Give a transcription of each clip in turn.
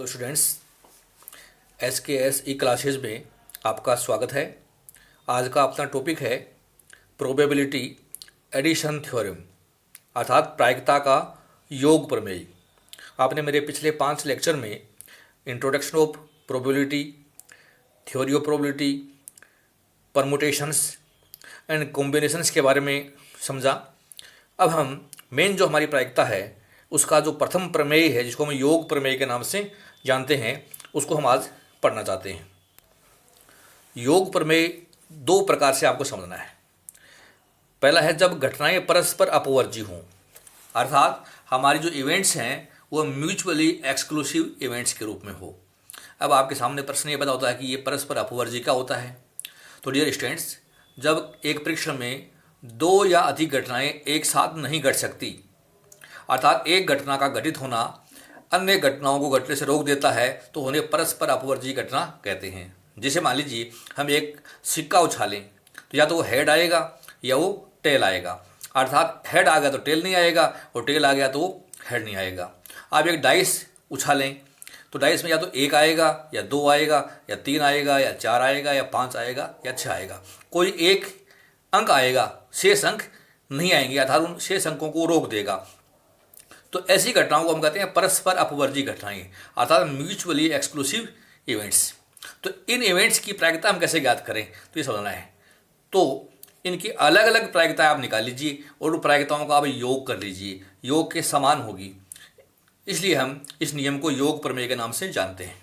Hello students, S E classes में आपका स्वागत है। आज का अपना टॉपिक है प्रोबेबिलिटी एडिशन थ्योरम, अर्थात प्रायिकता का योग प्रमेय। आपने मेरे पिछले 5 लेक्चर में introduction of probability, theory of probability, permutations and combinations के बारे में समझा। अब हम मेन जो हमारी प्रायिकता है उसका जो प्रथम प्रमेय है, जिसको हम योग प्रमेय के नाम से जानते हैं, उसको हम आज पढ़ना चाहते हैं। योग प्रमेय 2 प्रकार से आपको समझना है। पहला है जब घटनाएं परस्पर अपवर्जी हों, अर्थात हमारी जो इवेंट्स हैं वो म्यूचुअली एक्सक्लूसिव इवेंट्स के रूप में हो। अब आपके सामने प्रश्न ये पैदा होता है कि ये परस्पर अपवर्जी क्या होता है। तो डियर स्टूडेंट्स, जब एक परीक्षण में 2 या अधिक घटनाएं एक साथ नहीं घट सकती, अर्थात एक घटना का घटित होना अन्य घटनाओं को घटने से रोक देता है, तो उन्हें परस्पर अपवर्जी घटना कहते हैं। जैसे मान लीजिए हम एक सिक्का उछालें तो या तो वो हेड आएगा या वो टेल आएगा, अर्थात हेड आ गया तो टेल नहीं आएगा और टेल आ गया तो हेड नहीं आएगा। आप एक डाइस उछालें तो डाइस में या तो 1 आएगा या 2 आएगा या 3 आएगा या 4 आएगा या 5 आएगा या 6 आएगा, कोई एक अंक आएगा, शेष अंक नहीं आएंगे, अर्थात उन शेष अंकों को रोक देगा। तो ऐसी घटनाओं को हम कहते हैं परस्पर अपवर्जी घटनाएं, अर्थात म्यूचुअली एक्सक्लूसिव इवेंट्स। तो इन इवेंट्स की प्रायिकता हम कैसे ज्ञात करें, तो ये समझना है। तो इनकी अलग अलग प्रायिकताएं आप निकाल लीजिए और उन प्रायिकताओं का आप योग कर लीजिए, योग के समान होगी। इसलिए हम इस नियम को योग प्रमेय के नाम से जानते हैं।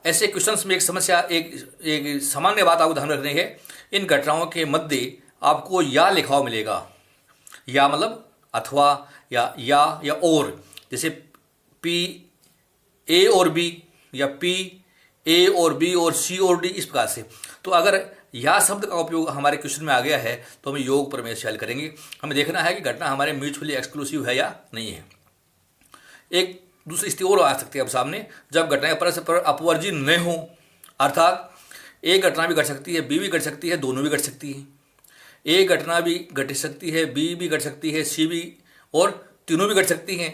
ऐसे क्वेश्चंस में एक समस्या, एक सामान्य बात आपको ध्यान रखनी है, इन घटनाओं के मध्य आपको या लिखा हुआ मिलेगा। या मतलब अथवा या और, जैसे पी ए और बी या पी ए और बी और सी और डी, इस प्रकार से। तो अगर या शब्द का उपयोग हमारे क्वेश्चन में आ गया है तो हम योग प्रमेय से हल करेंगे। हमें देखना है कि घटना हमारे म्यूचुअली एक्सक्लूसिव है या नहीं है। एक दूसरी स्थिति और आ सकती है अब सामने, जब घटनाएं परस्पर अपवर्जी न हो, अर्थात एक घटना भी घट सकती है, बी भी घट सकती है, दोनों भी घट सकती है। एक घटना भी घट सकती है, बी भी घट सकती है, सी भी, और तीनों भी घट सकती हैं।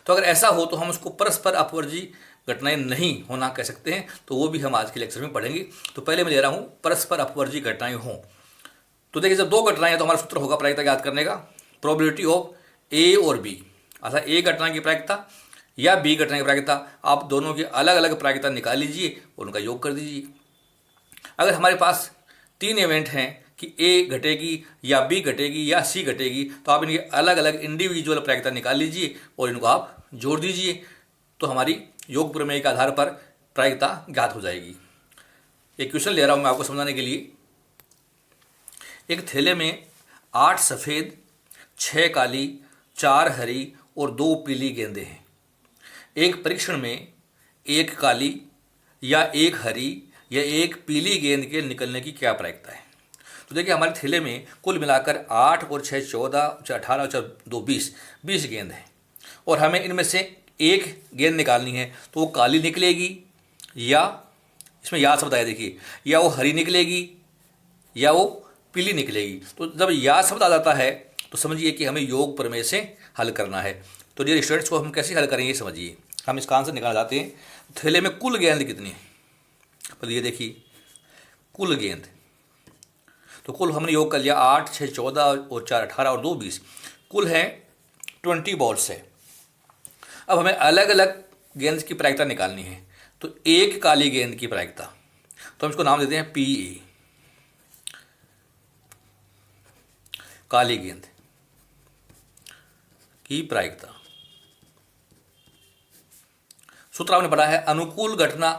तो अगर ऐसा हो तो हम उसको परस्पर अपवर्जी घटनाएं नहीं होना कह सकते हैं। तो वो भी हम आज के लेक्चर में पढ़ेंगे। तो पहले मैं ले रहा हूं परस्पर अपवर्जी घटनाएं हों। तो देखिए, जब 2 घटनाएं हैं तो हमारा सूत्र होगा प्रायिकता याद करने का, प्रोबेबिलिटी ऑफ ए और बी, अर्थात ए घटना की प्रायिकता या बी घटना की प्रायिकता। आप दोनों की अलग अलग प्रायिकता निकाल लीजिए और उनका योग कर दीजिए। अगर हमारे पास 3 इवेंट हैं कि ए घटेगी या बी घटेगी या सी घटेगी, तो आप इनकी अलग अलग इंडिविजुअल प्रायिकता निकाल लीजिए और इनको आप जोड़ दीजिए। तो हमारी योग प्रमेय के आधार पर प्रायिकता ज्ञात हो जाएगी। एक क्वेश्चन ले रहा हूं मैं आपको समझाने के लिए। एक थैले में 8 सफ़ेद, 6 काली, 4 हरी और 2 पीली गेंदें हैं। एक परीक्षण में 1 काली या 1 हरी या 1 पीली गेंद के निकलने की क्या प्रायिकता है। तो देखिए, हमारे थैले में कुल मिलाकर 8 और 6 14, 18 और 2 20 गेंद है, और हमें इनमें से एक गेंद निकालनी है। तो वो काली निकलेगी या, इसमें या शब्द आया देखिए, या वो हरी निकलेगी या वो पीली निकलेगी। तो जब या शब्द आ जाता है तो समझिए कि हमें योग प्रमेय से हल करना है। तो डियर स्टूडेंट्स, को हम कैसे हल करेंगे समझिए। हम इसका आंसर निकाल जाते हैं। थैले में कुल गेंद कितनी है, तो ये देखिए कुल गेंद। तो कुल हमने योग कर लिया, 8 6 14 और 4 18 और 2 20, कुल है 20 बॉल्स है। अब हमें अलग अलग गेंद की प्रायिकता निकालनी है। तो एक काली गेंद की प्रायिकता, तो हम इसको नाम देते हैं पी ए, काली गेंद की प्रायिकता। सूत्र आपने पढ़ा है, अनुकूल घटना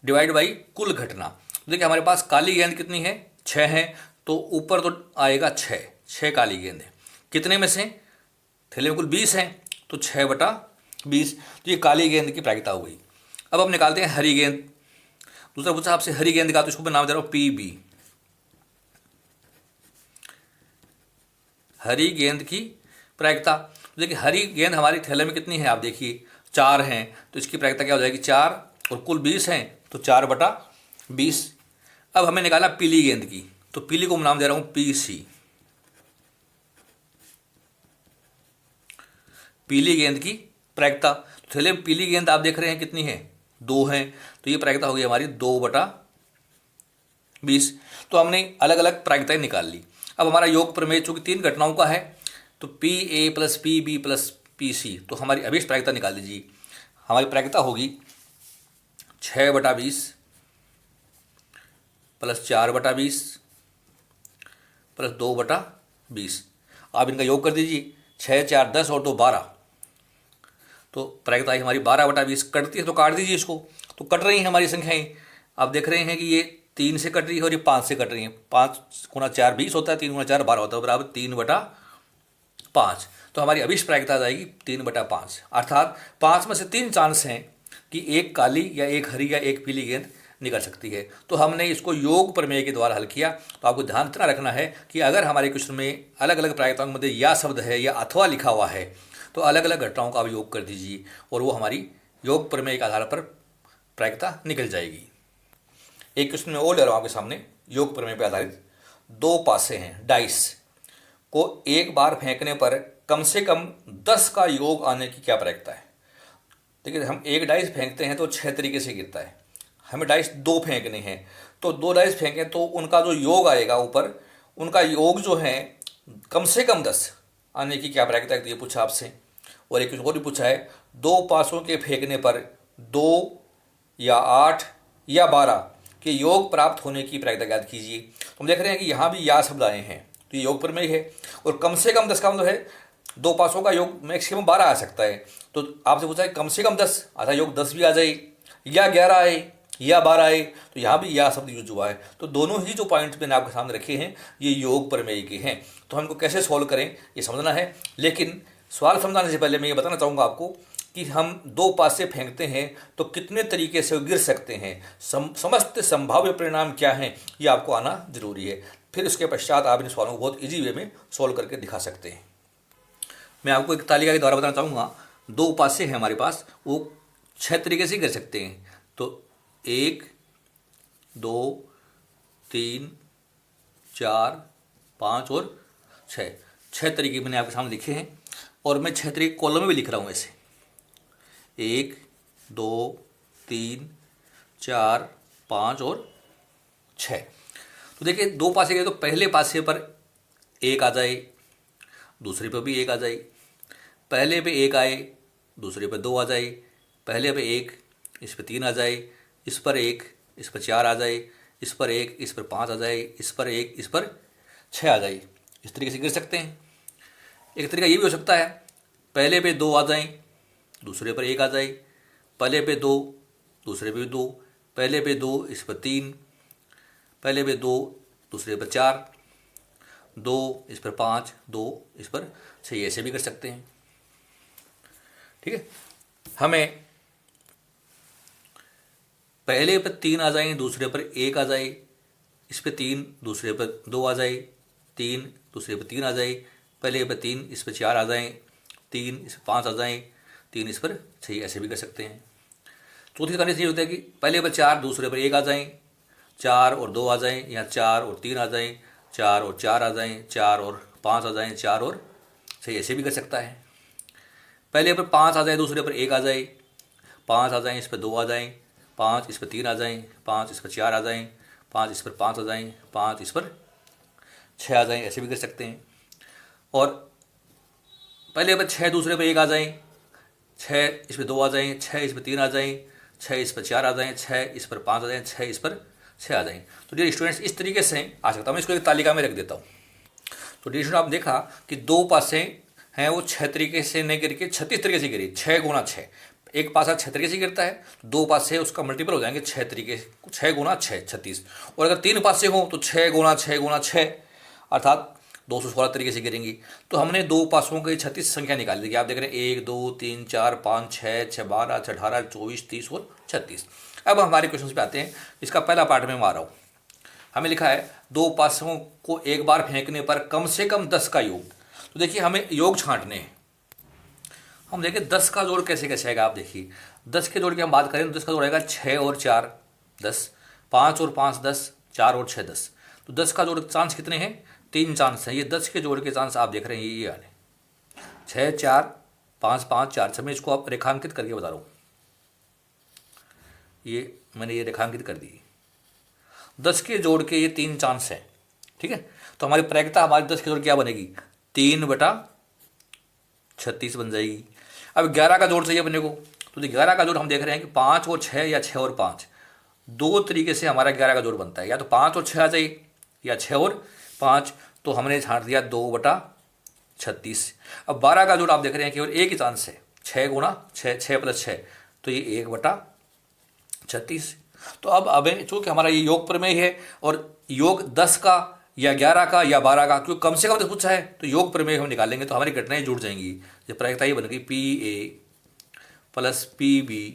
डिवाइड बाई कुल घटना। देखिए, हमारे पास काली गेंद कितनी है, 6 है, तो ऊपर तो आएगा 6 काली गेंद है। कितने में से, थैले में कुल 20 है, तो 6/20। तो ये काली गेंद की प्रायिकता हो गई। अब हम निकालते हैं हरी गेंद। दूसरा पूछा आपसे हरी गेंद का, तो इसको मैं नाम दे रहा हूं पी बी, हरी गेंद की प्रायिकता। देखिए, हरी गेंद हमारी थैले में कितनी है, आप देखिए 4 हैं, तो इसकी प्रायिकता क्या हो जाएगी 4, और कुल 20 हैं, तो 4/20। अब हमें निकालना पीली गेंद की, तो पीली को मैं नाम दे रहा हूं पी सी, पीली गेंद की प्रायिकता। तो थैले में पीली गेंद आप देख रहे हैं कितनी है, 2 है, तो ये प्रायिकता हो गई हमारी 2/20। तो हमने अलग अलग प्रायिकताएं निकाल ली। अब हमारा योग प्रमेय चूंकि 3 घटनाओं का है, तो PA + PB + PC, तो हमारी अभिष्ट प्रायिकता निकाल लीजिए। हमारी प्रायिकता होगी 6/20 + 4/20 + 2/20। आप इनका योग कर दीजिए, 6 4 10 और 2 12, तो प्रायिकता आई हमारी 12/20। कटती है तो काट दीजिए इसको, तो कट रही हैं हमारी संख्याएं। आप देख रहे हैं कि ये 3 से कट रही है और ये 5 से कट रही है। 5 × 4 20 होता है, 3 × 4 12 होता है, बराबर 3/5। तो हमारी अभिष्ट प्रायिकता आ जाएगी 3/5, अर्थात 5 में से 3 चांस हैं कि एक काली या एक हरी या एक पीली गेंद निकल सकती है। तो हमने इसको योग प्रमेय के द्वारा हल किया। तो आपको ध्यान इतना रखना है कि अगर हमारे क्वेश्चन में अलग अलग प्रायिकताओं के मध्य या शब्द है या अथवा लिखा हुआ है, तो अलग अलग घटनाओं का आप योग कर दीजिए और वो हमारी योग प्रमेय के आधार पर प्रायिकता निकल जाएगी। एक क्वेश्चन में और ले रहा हूं आपके सामने, योग प्रमेय पर आधारित। 2 पासे हैं, डाइस को एक बार फेंकने पर कम से कम 10 का योग आने की क्या प्रायिकता है। देखिए, हम एक डाइस फेंकते हैं तो 6 तरीके से गिरता है। हमें डाइस 2 फेंकने हैं, तो 2 डाइस फेंकें तो उनका जो योग आएगा ऊपर, उनका योग जो है कम से कम 10 आने की क्या प्रायिकता है, तो ये पूछा आपसे। और एक और भी पूछा है, 2 पासों के फेंकने पर 2 या 8 या 12 के योग प्राप्त होने की प्रायिकता ज्ञात कीजिए। तो हम देख रहे हैं कि यहाँ भी या शब्द आए हैं, तो ये योग प्रमेय है। और कम से कम 10 का मतलब है 2 पासों का योग मैक्सिमम 12 आ सकता है। तो आपसे पूछा है कम से कम 10, आधा योग 10 भी आ जाए, या 11 आए, या 12 आए, तो यहाँ भी या शब्द यूज हुआ है। तो दोनों ही जो पॉइंट्स मैंने आपके सामने रखे हैं ये योग प्रमेय के हैं। तो हमको कैसे सॉल्व करें ये समझना है। लेकिन सवाल समझाने से पहले मैं ये बताना चाहूँगा आपको कि हम 2 पासे फेंकते हैं तो कितने तरीके से गिर सकते हैं, समस्त संभाव्य परिणाम क्या हैं, ये आपको आना जरूरी है। फिर उसके पश्चात आप इन सवालों को बहुत ईजी वे में सॉल्व करके दिखा सकते हैं। मैं आपको एक तालिका के द्वारा बताना चाहूँगा। 2 पासे हैं हमारे पास, वो 6 तरीके से गिर सकते हैं। तो 1 2 3 4 5 और 6 तरीके मैंने आपके सामने लिखे हैं, और मैं 6 तरीके कॉलम में भी लिख रहा हूँ ऐसे, 1 2 3 4 5 और 6। तो देखिए, 2 पासे गए तो पहले पासे पर 1 आ जाए, दूसरे पर भी 1 आ जाए, पहले पे 1 आए, दूसरे पर 2 आ जाए, पहले पे 1, इस पर 3 आ जाए, इस पर 1, इस पर 4 आ जाए, इस पर 1, इस पर 5 आ जाए, इस पर 1, इस पर 6 आ जाए। इस तरीके से गिर सकते हैं। एक तरीका ये भी हो सकता है, पहले पे 2 आ जाए, दूसरे पर 1 आ जाए, पहले पे 2, दूसरे पे 2, पहले पे 2, इस पर 3, पहले पे 2, दूसरे पर 4, 2, इस पर 5, 2, इस पर 6, ऐसे भी कर सकते हैं। ठीक है, हमें पहले पर 3 आ जाए, दूसरे पर 1 आ जाए, इस पर 3, दूसरे पर 2 आ जाए, 3, दूसरे पर 3 आ जाए, पहले पर 3, इस पर 4 आ जाए, 3, इस पर 5 आ जाए, 3, इस पर 6, ऐसे भी कर सकते हैं। चौथी कंडीशन ये होता है कि पहले पर 4, दूसरे पर 1 आ जाए, 4 और 2 आ जाए, या 4 और 3 आ जाए, 4 और 4 आ जाए, 4 और 5 आ जाए, 4 और 6, ऐसे भी कर सकता है। पहले पर 5 आ जाए, दूसरे पर 1 आ जाए, 5 आ जाए, इस पर 2 आ जाए, 5 इस पर 3 आ जाए, 5 इस पर 4 आ जाए, 5 इस पर 5 आ जाए, 5 इस पर 6 आ जाए, ऐसे भी कर सकते हैं। और पहले पर 6, दूसरे पर 1 आ जाए, 6 इस पर 2 आ जाए, 6 इस पर 3 आ जाए, 6 इस पर 4 आ जाए, 6 इस पर 5 आ जाए, 6 इस पर 6 आ जाए। तो डियर स्टूडेंट्स, इस तरीके से आ सकता है। मैं इसको एक तालिका में रख देता हूँ। तो डियर स्टूडेंट, आप देखा कि 2 पासे हैं वो 6 तरीके से नहीं गिर के 36 तरीके से गिरी। 6 × 6, एक पासा 6 तरीके से गिरता है, 2 पासे उसका मल्टीपल हो जाएंगे 6 तरीके, 6 × 6 36। और अगर 3 पासे हो तो 6 × 6 × 6, अर्थात 216 तरीके से गिरेंगी। तो हमने 2 पासों की 36 संख्या निकाल दी। आप देख रहे हैं 1 2 3 4 5 6 6 12 6 18 24 30 और 36। अब हमारे क्वेश्चन पे आते हैं। इसका पहला पार्ट में आ रहा हूँ। हमें लिखा है 2 पासों को एक बार फेंकने पर कम से कम 10 का योग। तो देखिए, हमें योग छांटने हैं। हम देखिए 10 का जोड़ कैसे कैसे आएगा। आप देखिए 10 के जोड़ की हम बात करें तो 10 का जोड़ आएगा 6 और 4 10, 5 और 5 10, 4 और 6 10। तो 10 का जोड़ चांस कितने हैं? 3 चांस हैं। ये 10 के जोड़ के चांस आप देख रहे हैं, ये वाले 6 4 5 5 4 6 में इसको आप रेखांकित करके बता रहा हूँ। ये मैंने ये रेखांकित कर दी। 10 के जोड़ के ये 3 चांस है, ठीक है। तो हमारी प्रायिकता हमारी 10 के जोड़ क्या बनेगी, 3/36 बन जाएगी। अब 11 का जोड़ चाहिए अपने को, तो 11 का जोड़ हम देख रहे हैं कि 5 और 6 या 6 और 5, दो तरीके से हमारा 11 का जोड़ बनता है, या तो 5 और 6 आ जाए या 6 और 5। तो हमने छांट दिया 2/36। अब 12 का जोड़ आप देख रहे हैं केवल एक ही चांस है, 6 गुणा 6, 6 + 6, तो ये 1/36। तो अब चूंकि हमारा ये योग प्रमेय है और योग 10 का या 11 का या 12 का, क्योंकि कम से कम तो पूछा है, तो योग प्रमेय हम निकालेंगे तो हमारी घटनाएं जुड़ जाएंगी। जो प्रायिकता ये बन गई PA + PB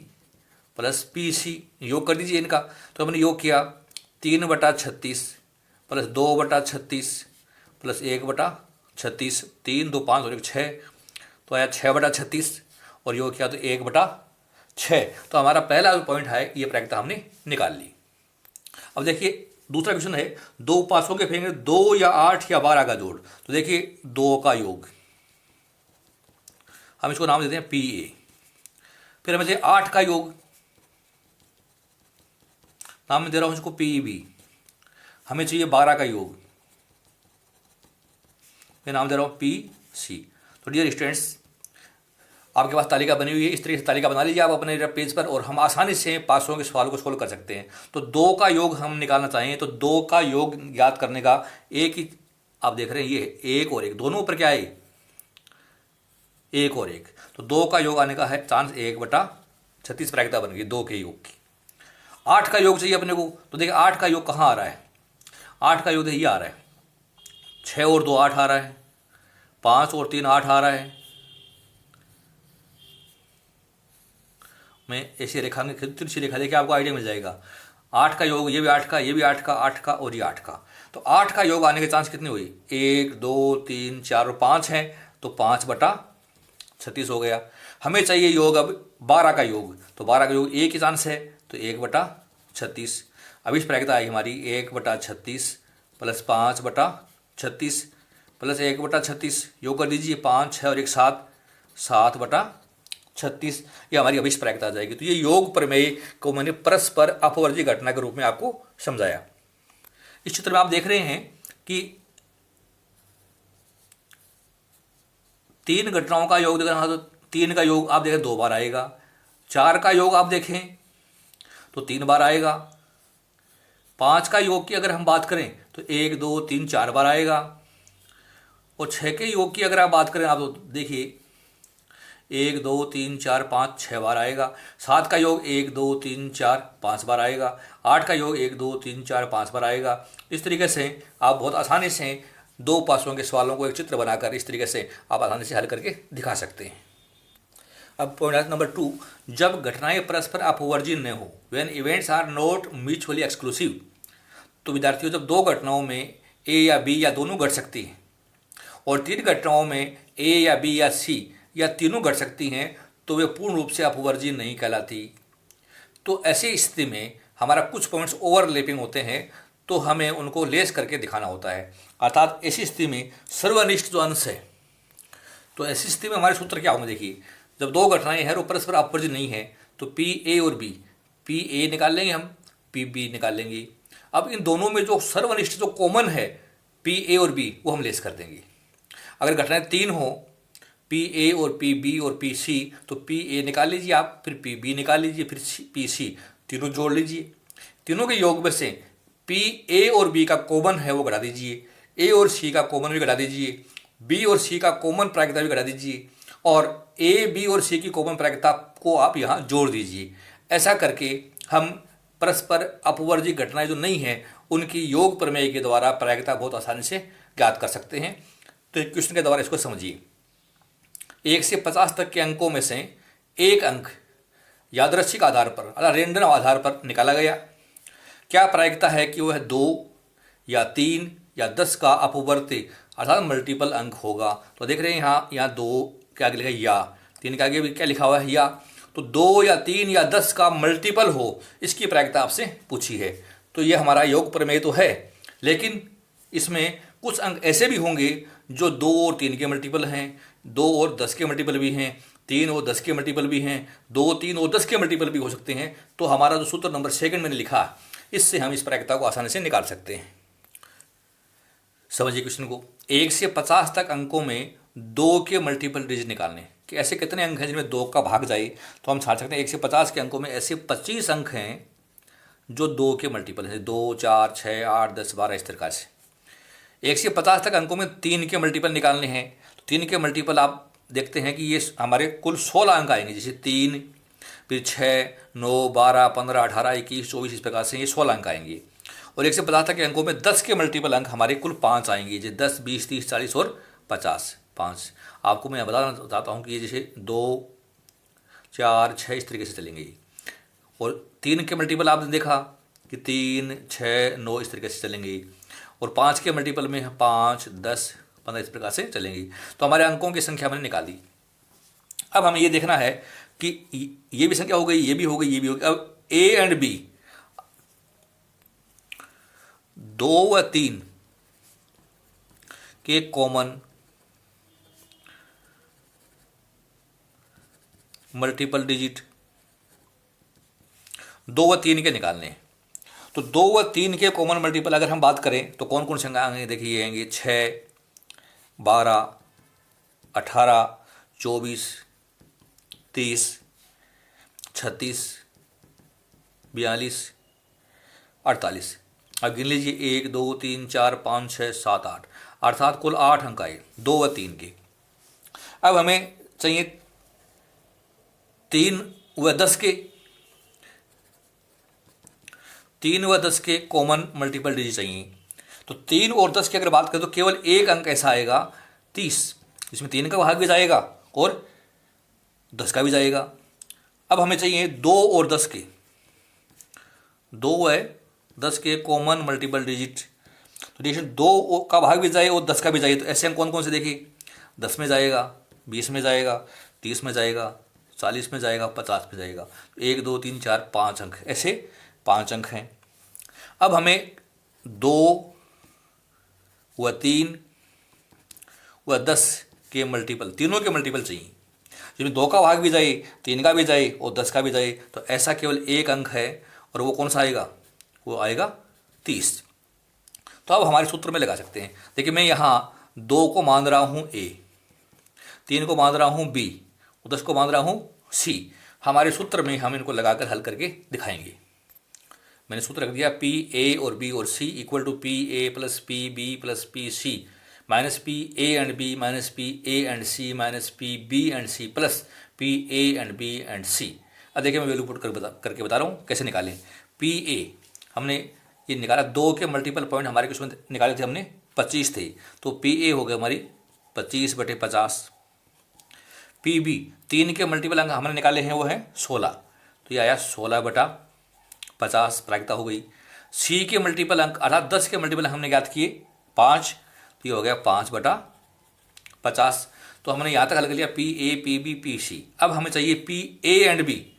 + PC, योग कर दीजिए इनका। तो हमने योग किया 3/36 + 2/36 + 1/36, 3 2 5 और 1 6, तो आया 6/36, और योग किया तो 1/6। तो हमारा पहला पॉइंट है, ये प्रायिकता हमने निकाल ली। अब देखिए दूसरा क्वेश्चन है, दो पासों के फेंगे 2 या 8 या 12 का जोड़। तो देखिए 2 का योग, हम इसको नाम देते हैं PA। फिर हमें चाहिए 8 का योग, नाम में दे रहा हूं इसको PB। हमें चाहिए 12 का योग, मैं नाम दे रहा हूं PC। तो डियर स्टूडेंट्स, आपके पास तालिका बनी हुई है, इस तरीके से तालिका बना लीजिए आप अपने पेज पर, और हम आसानी से पासों के सवालों को सोल्व कर सकते हैं। तो 2 का योग हम निकालना चाहें तो 2 का योग याद करने का एक ही, आप देख रहे हैं ये 1 और 1, दोनों ऊपर क्या है, 1 और 1, तो 2 का योग आने का है चांस 1/36 प्रायिकता बन गई 2 के योग की। 8 का योग चाहिए अपने को, तो देखिए 8 का योग कहाँ आ रहा है, 8 का योग ये आ रहा है, 6 और 2 8 आ रहा है, 5 और 3 8 आ रहा है। मैं ऐसी रेखा में तिरछी रेखा देखिए आपको आइडिया मिल जाएगा। 8 का योग, ये भी 8 का, ये भी 8 का, 8 का और ये 8 का। तो 8 का योग आने के चांस कितने हुए, 1 2 3 4 और 5 हैं, तो 5/36 हो गया। हमें चाहिए योग अब 12 का योग, तो 12 का योग एक ही चांस है, तो 1/36। अब इस प्रायिकता आई हमारी 1/36 + 5/36 + 1/36, योग कर दीजिए 5 6 और 1 7, 7/36। ये हमारी अभिष्ट प्रायिकता आ जाएगी। तो ये योग प्रमेय को मैंने परस्पर अपवर्जी घटना के रूप में आपको समझाया। इस चित्र में आप देख रहे हैं कि 3 घटनाओं का योग देख रहे हैं, तो 3 का योग आप देखें 2 बार आएगा। 4 का योग आप देखें तो 3 बार आएगा। 5 का योग की अगर हम बात करें तो 1 2 3 4 बार आएगा। और 6 के योग की अगर आप बात करें आप तो देखिए 1 2 3 4 5 6 बार आएगा। 7 का योग 1 2 3 4 5 बार आएगा। 8 का योग 1 2 3 4 5 बार आएगा। इस तरीके से आप बहुत आसानी से 2 पासों के सवालों को एक चित्र बनाकर इस तरीके से आप आसानी से हल करके दिखा सकते हैं। अब पॉइंट नंबर 2, जब घटनाएं परस्पर अपवर्जी न हो, when events are not mutually exclusive. तो विद्यार्थियों, जब 2 घटनाओं में A या B या दोनों घट सकती हैं और 3 घटनाओं में A या B या C या तीनों घट सकती हैं, तो वे पूर्ण रूप से अपवर्जी नहीं कहलाती। तो ऐसी स्थिति में हमारा कुछ पॉइंट्स ओवरलैपिंग होते हैं, तो हमें उनको लेस करके दिखाना होता है। अर्थात ऐसी स्थिति में सर्वनिष्ठ जो अंश है, तो ऐसी स्थिति में हमारे सूत्र क्या होंगे, देखिए जब 2 घटनाएं हैं और परस्पर अपवर्जी नहीं है, तो PA और B, PA निकाल लेंगे हम, PB निकाल लेंगे। अब इन दोनों में जो सर्वनिष्ठ जो कॉमन है PA और B, वो हम लेस कर देंगे। अगर घटनाएं 3 हो, PA और PB और PC, तो PA निकाल लीजिए आप, फिर PB निकाल लीजिए, फिर PC, तीनों जोड़ लीजिए। तीनों के योग में से PA और B का कॉमन है वो घटा दीजिए, A और C का कॉमन भी घटा दीजिए, B और C का कॉमन प्रायिकता भी घटा दीजिए, और A B और C की कॉमन प्रायिकता को आप यहाँ जोड़ दीजिए। ऐसा करके हम परस्पर अपवर्जी घटनाएं जो नहीं हैं उनकी योग प्रमेय के द्वारा प्रायिकता बहुत आसानी से ज्ञात कर सकते हैं। तो एक क्वेश्चन के द्वारा इसको समझिए। 1 से 50 तक के अंकों में से एक अंक यादृच्छिक आधार पर अर्थात रेंडम आधार पर निकाला गया। क्या प्रायिकता है कि वह 2 या 3 या 10 का अपवर्ती अर्थात मल्टीपल अंक होगा। तो देख रहे हैं यहाँ 2 क्या लिखा है या, 3 के आगे भी क्या लिखा हुआ है या। तो 2 या 3 या 10 का मल्टीपल हो, इसकी प्रायिकता आपसे पूछी है। तो ये हमारा योग प्रमेय तो है, लेकिन इसमें कुछ अंक ऐसे भी होंगे जो 2 और 3 के मल्टीपल हैं, 2 और 10 के मल्टीपल भी हैं, 3 और 10 के मल्टीपल भी हैं, 2, 3 और 10 के मल्टीपल भी हो सकते हैं। तो हमारा जो सूत्र नंबर 2 मैंने लिखा, इससे हम इस प्रायिकता को आसानी से निकाल सकते हैं। समझिए क्वेश्चन को। 1 से 50 तक अंकों में 2 के मल्टीपल डिजिट निकालने कि ऐसे कितने अंक हैं जिनमें 2 का भाग जाए। तो हम छाड़ सकते हैं 1 से 50 के अंकों में ऐसे 25 अंक हैं जो 2 के मल्टीपल हैं, 2, 4, 6, 8, 10, 12 इस प्रकार से। 1 से 50 तक अंकों में 3 के मल्टीपल निकालने हैं। तो 3 के मल्टीपल आप देखते हैं कि ये हमारे कुल 16 अंक आएंगे, जैसे 3, फिर 6, 9, 12, 15, 18, 21, 24 इस प्रकार से ये 16 अंक आएंगे। और 1 से 50 तक के अंकों में 10 के मल्टीपल अंक हमारे कुल 5 आएंगे, जैसे 10, 20, 30, 40 और 50, 5। आपको मैं बताना चाहता हूँ कि ये जैसे 2, 4, 6 इस तरीके से चलेंगे। और 3 के मल्टीपल आपने देखा कि 3, 6, 9 इस तरीके से चलेंगे। और 5 के मल्टीपल में 5, 10, 15 इस प्रकार से चलेंगी। तो हमारे अंकों की संख्या मैंने निकाली। अब हमें ये देखना है कि ये भी संख्या हो गई, ये भी हो गई, ये भी हो गई। अब ए एंड बी 2 व 3 के कॉमन मल्टीपल डिजिट 2 व 3 के निकालने हैं। तो 2 व 3 के कॉमन मल्टीपल अगर हम बात करें तो कौन कौन से अंक आएंगे, देखिए ये आएंगे 6, 12, 18, 24, 30, 36, 42, 48। अब गिन लीजिए 1, 2, 3, 4, 5, 6, 7, 8, अर्थात कुल 8 अंक आए 2 व 3 के। अब हमें चाहिए 3 व 10 के, 3 व 10 के कॉमन मल्टीपल डिजिट चाहिए। तो 3 और 10 की अगर बात करें तो केवल एक अंक ऐसा आएगा 30, इसमें 3 का भाग भी जाएगा और 10 का भी जाएगा। अब हमें चाहिए 2 और 10 के, 2 व 10 के कॉमन मल्टीपल डिजिट। तो देखिए 2 का भाग भी जाए और 10 का भी जाए। तो ऐसे अंक कौन कौन से देखिए, 10 में जाएगा, 20 में जाएगा, 30 में जाएगा, 40 में जाएगा, 50 में जाएगा। 1, 2, 3, 4, 5 अंक, ऐसे 5 अंक हैं। अब हमें 2 व 3 व 10 के मल्टीपल, तीनों के मल्टीपल चाहिए, जिसमें 2 का भाग भी जाए, 3 का भी जाए और 10 का भी जाए। तो ऐसा केवल एक अंक है और वो कौन सा आएगा, वो आएगा 30। तो अब हमारे सूत्र में लगा सकते हैं। देखिए मैं यहाँ 2 को मान रहा हूँ ए, 3 को मान रहा हूँ बी और 10 को मान रहा हूँ सी। हमारे सूत्र में हम इनको लगाकर हल करके दिखाएंगे। मैंने सूत्र रख दिया पी ए और बी और C equal to P A plus P B plus P C minus P A and B minus P A and C minus P B and C plus P A and B and C. अब देखिए मैं value put करके बता रहा हूँ कैसे निकालें। P A हमने ये निकाला, 2 के मल्टीपल पॉइंट हमारे किसमें निकाले थे हमने, 25 थे। तो पी ए हो गया हमारी 25/50। पी बी 3 के मल्टीपल अंक हमने निकाले हैं वो है 16, तो ये आया 16/50 प्रायिकता हो गई। सी के मल्टीपल अंक अर्थात 10 के मल्टीपल अंक हमने ज्ञात किए 5, तो ये हो गया 5/50। तो हमने यहाँ तक हल कर लिया P A P B P C. अब हमें चाहिए P A and B.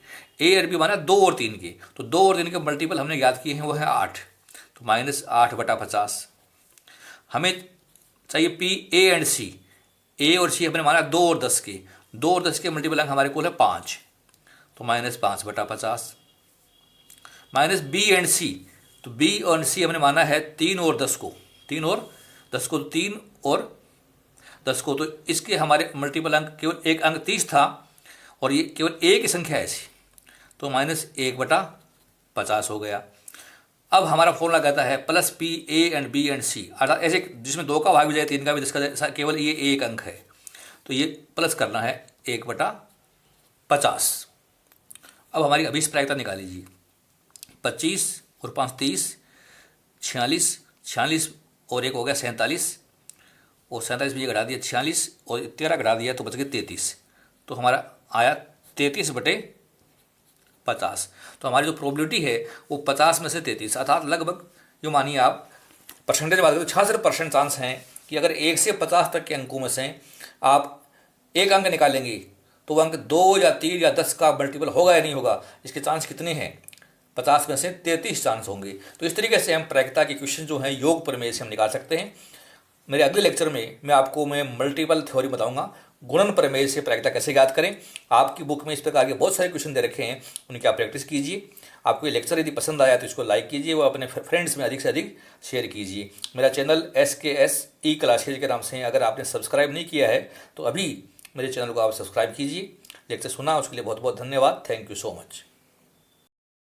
A and B माना 2 और 3 के, तो 2 और 3 के मल्टीपल हमने ज्ञात किए हैं वो है 8, तो -8/50। हमें चाहिए पी ए एंड सी। ए और सी हमने माना 2 और 10 के, 2 और 10 के मल्टीपल अंक हमारे कुल है 5, तो -5/50। माइनस बी एंड सी, तो बी और सी हमने माना है 3 और 10 को, 3 और 10 को, 3 और 10 को, तो इसके हमारे मल्टीपल अंक केवल एक अंक 30 था और ये केवल एक ही संख्या ऐसी, तो -1/50 हो गया। अब हमारा फॉर्मूला कहता है plus P A and B and C, अर्थात ऐसे जिसमें 2 का भाग भी जाए, 3 का भी, 10 का जाए, केवल ये एक अंक है, तो ये प्लस करना है 1/50। अब हमारी अभी प्रायिकता निकाल लीजिए। 25 और 5 30, 46, 46 और 1 हो गया 47, और 47 में ये घटा दिया 46 और 13 घटा दिया तो बच गए 33, तो हमारा आया 33/50। तो हमारी जो प्रोबेबिलिटी है वो 50 में से 33, अर्थात लगभग जो मानिए आप परसेंटेज बात करें तो 66% चांस हैं कि अगर 1 से 50 तक के अंकों में से आप एक अंक निकालेंगे तो वह अंक 2 या 3 या 10 का मल्टीपल होगा या नहीं होगा। इसके चांस कितने हैं, 50 में से 33 चांस होंगे। तो इस तरीके से हम प्रायिकता के क्वेश्चन जो हैं योग प्रमेय से हम निकाल सकते हैं। मेरे अगले लेक्चर में मैं आपको मल्टीपल थ्योरी बताऊंगा, गुणन प्रमेय से प्रायिकता कैसे ज्ञात करें। आपकी बुक में इस प्रकार के बहुत सारे क्वेश्चन दे रखे हैं, उनकी आप प्रैक्टिस कीजिए। आपको ये लेक्चर यदि पसंद आया तो इसको लाइक कीजिए, वो अपने फ्रेंड्स में अधिक से अधिक शेयर कीजिए। मेरा चैनल SKS ई क्लासेज के नाम से है, अगर आपने सब्सक्राइब नहीं किया है तो अभी मेरे चैनल को आप सब्सक्राइब कीजिए। लेक्चर सुना उसके लिए बहुत बहुत धन्यवाद। Thank you so much.